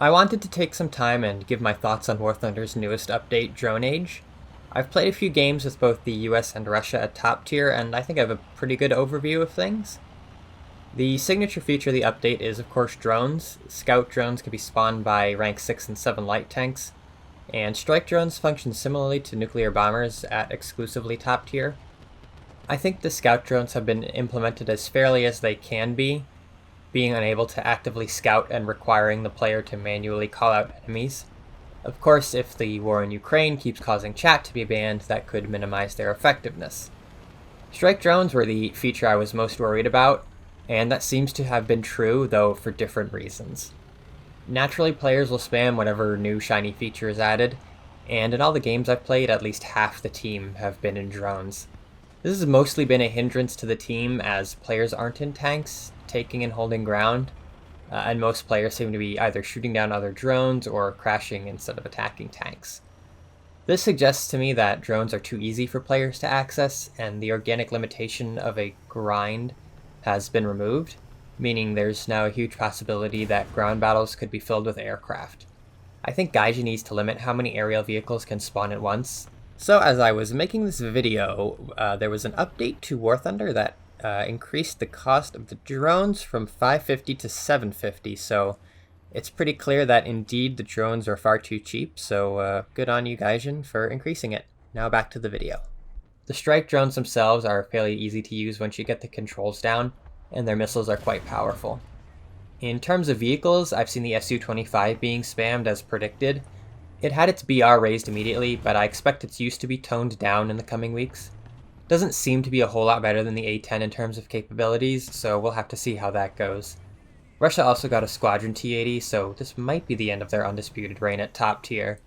I wanted to take some time and give my thoughts on War Thunder's newest update, Drone Age. I've played a few games with both the US and Russia at top tier, and I think I have a pretty good overview of things. The signature feature of the update is, of course, drones. Scout drones can be spawned by rank 6 and 7 light tanks, and strike drones function similarly to nuclear bombers at exclusively top tier. I think the scout drones have been implemented as fairly as they can be, being unable to actively scout and requiring the player to manually call out enemies. Of course, if the war in Ukraine keeps causing chat to be banned, that could minimize their effectiveness. Strike drones were the feature I was most worried about, and that seems to have been true, though for different reasons. Naturally, players will spam whatever new shiny feature is added, and in all the games I've played, at least half the team have been in drones. This has mostly been a hindrance to the team, as players aren't in tanks, taking and holding ground, and most players seem to be either shooting down other drones or crashing instead of attacking tanks. This suggests to me that drones are too easy for players to access, and the organic limitation of a grind has been removed, meaning there's now a huge possibility that ground battles could be filled with aircraft. I think Gaijin needs to limit how many aerial vehicles can spawn at once. So as I was making this video, there was an update to War Thunder that increased the cost of the drones from 550 to 750, so it's pretty clear that indeed the drones are far too cheap, so good on you Gaijin for increasing it. Now back to the video. The strike drones themselves are fairly easy to use once you get the controls down, and their missiles are quite powerful. In terms of vehicles, I've seen the Su-25 being spammed as predicted. It had its BR raised immediately, but I expect its use to be toned down in the coming weeks. Doesn't seem to be a whole lot better than the A-10 in terms of capabilities, so we'll have to see how that goes. Russia also got a Squadron T-80, so this might be the end of their undisputed reign at top tier.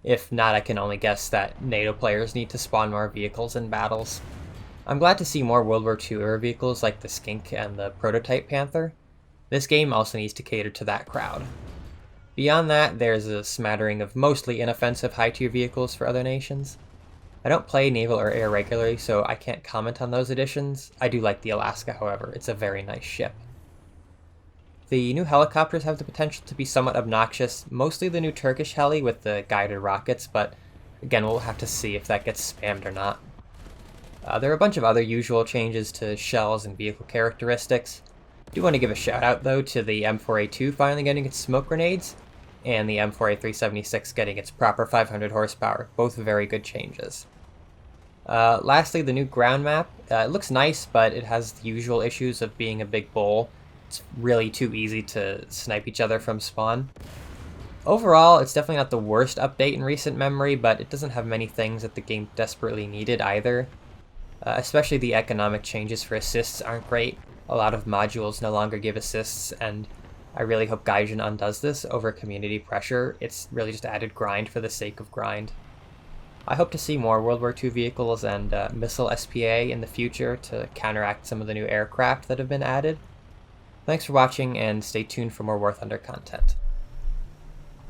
If not, I can only guess that NATO players need to spawn more vehicles in battles. I'm glad to see more World War II era vehicles like the Skink and the Prototype Panther. This game also needs to cater to that crowd. Beyond that, there's a smattering of mostly inoffensive high-tier vehicles for other nations. I don't play naval or air regularly, so I can't comment on those additions. I do like the Alaska, however. It's a very nice ship. The new helicopters have the potential to be somewhat obnoxious, mostly the new Turkish heli with the guided rockets, but again, we'll have to see if that gets spammed or not. There are a bunch of other usual changes to shells and vehicle characteristics. I do want to give a shout out though to the M4A2 finally getting its smoke grenades, and the M4A376 getting its proper 500 horsepower, both very good changes. Lastly, the new ground map. It looks nice, but it has the usual issues of being a big bowl. It's really too easy to snipe each other from spawn. Overall, it's definitely not the worst update in recent memory, but it doesn't have many things that the game desperately needed either. Especially the economic changes for assists aren't great. A lot of modules no longer give assists, and I really hope Gaijin undoes this over community pressure. It's really just added grind for the sake of grind. I hope to see more World War II vehicles and missile SPA in the future to counteract some of the new aircraft that have been added. Thanks for watching, and stay tuned for more War Thunder content.